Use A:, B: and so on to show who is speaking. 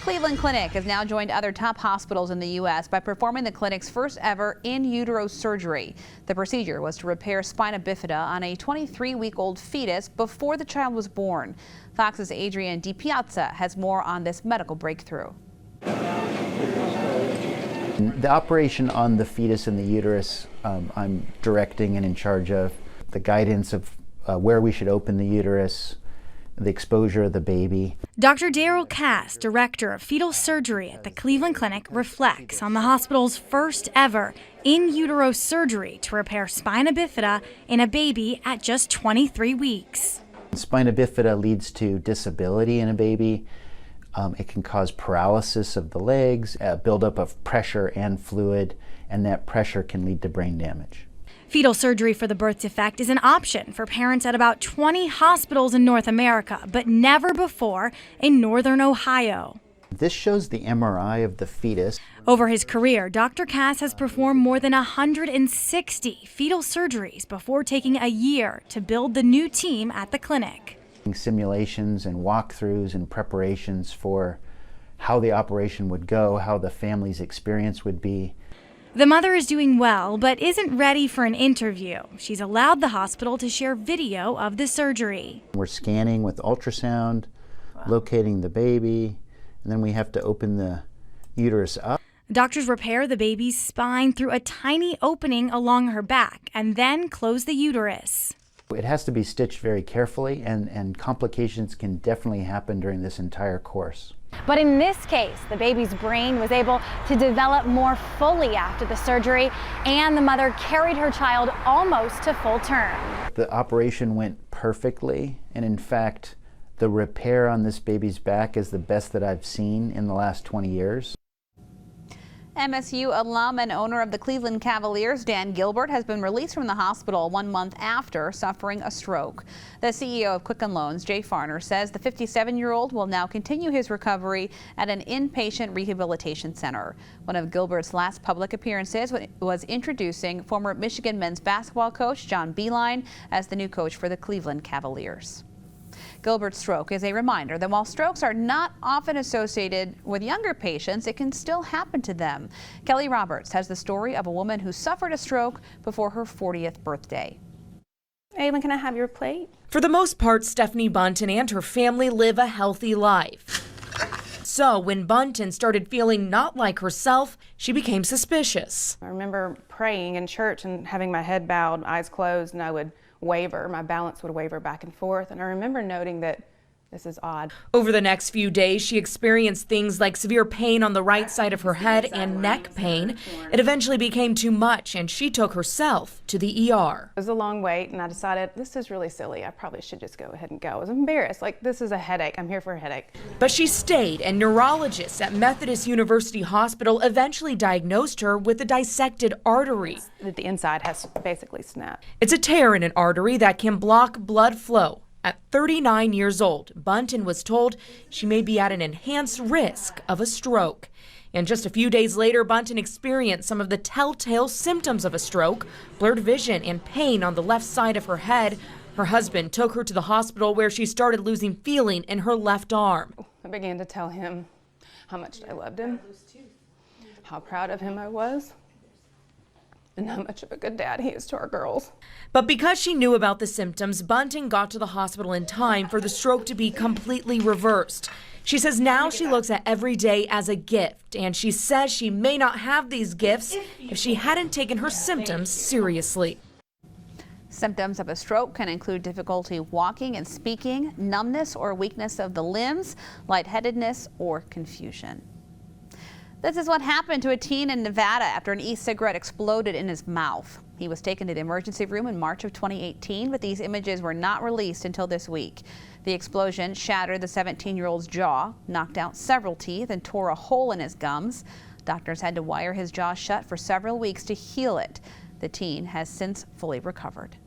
A: Cleveland Clinic has now joined other top hospitals in the U.S. by performing the clinic's first ever in-utero surgery. The procedure was to repair spina bifida on a 23-week-old fetus before the child was born. Fox's Adrian DiPiazza has more on this medical breakthrough.
B: The operation on the fetus in the uterus, I'm directing and in charge of. The guidance of where we should open the uterus, the exposure of the baby.
C: Dr. Daryl Cass, director of fetal surgery at the Cleveland Clinic, reflects on the hospital's first ever in-utero surgery to repair spina bifida in a baby at just 23 weeks.
B: Spina bifida leads to disability in a baby. It can cause paralysis of the legs, buildup of pressure and fluid, and that pressure can lead to brain damage.
C: Fetal surgery for the birth defect is an option for parents at about 20 hospitals in North America, but never before in northern Ohio.
B: This shows the MRI of the fetus.
C: Over his career, Dr. Cass has performed more than 160 fetal surgeries before taking a year to build the new team at the clinic.
B: Simulations and walkthroughs and preparations for how the operation would go, how the family's experience would be.
C: The mother is doing well, but isn't ready for an interview. She's allowed the hospital to share video of the surgery.
B: We're scanning with ultrasound, locating the baby, and then we have to open the uterus up.
C: Doctors repair the baby's spine through a tiny opening along her back and then close the uterus.
B: It has to be stitched very carefully, and complications can definitely happen during this entire course.
D: But in this case, the baby's brain was able to develop more fully after the surgery, and the mother carried her child almost to full term.
B: The operation went perfectly, and in fact, the repair on this baby's back is the best that I've seen in the last 20 years.
A: MSU alum and owner of the Cleveland Cavaliers, Dan Gilbert, has been released from the hospital 1 month after suffering a stroke. The CEO of Quicken Loans, Jay Farner, says the 57-year-old will now continue his recovery at an inpatient rehabilitation center. One of Gilbert's last public appearances was introducing former Michigan men's basketball coach John Beilein as the new coach for the Cleveland Cavaliers. Gilbert's stroke is a reminder that while strokes are not often associated with younger patients, it can still happen to them. Kelly Roberts has the story of a woman who suffered a stroke before her 40th birthday.
E: Aiden, can I have your plate?
F: For the most part, Stephanie Bunton and her family live a healthy life. So when Bunton started feeling not like herself, she became suspicious.
E: I remember praying in church and having my head bowed, eyes closed, and I would waver. My balance would waver back and forth, and I remember noting that this is odd.
F: Over the next few days, she experienced things like severe pain on the right side of her head and neck pain. It eventually became too much, and she took herself to the ER.
E: It was a long wait, and I decided this is really silly. I probably should just go ahead and go. I was embarrassed. Like, this is a headache. I'm here for a headache.
F: But she stayed, and neurologists at Methodist University Hospital eventually diagnosed her with a dissected artery.
E: The inside has basically snapped.
F: It's a tear in an artery that can block blood flow. At 39 years old, Bunton was told she may be at an enhanced risk of a stroke. And just a few days later, Bunton experienced some of the telltale symptoms of a stroke: blurred vision and pain on the left side of her head. Her husband took her to the hospital, where she started losing feeling in her left arm.
E: I began to tell him how much I loved him, how proud of him I was, and how much of a good dad he is to our girls.
F: But because she knew about the symptoms, Bunton got to the hospital in time for the stroke to be completely reversed. She says now she looks at every day as a gift, and she says she may not have these gifts if she hadn't taken her symptoms seriously.
A: Symptoms of a stroke can include difficulty walking and speaking, numbness or weakness of the limbs, lightheadedness, or confusion. This is what happened to a teen in Nevada after an e-cigarette exploded in his mouth. He was taken to the emergency room in March of 2018, but these images were not released until this week. The explosion shattered the 17-year-old's jaw, knocked out several teeth, and tore a hole in his gums. Doctors had to wire his jaw shut for several weeks to heal it. The teen has since fully recovered.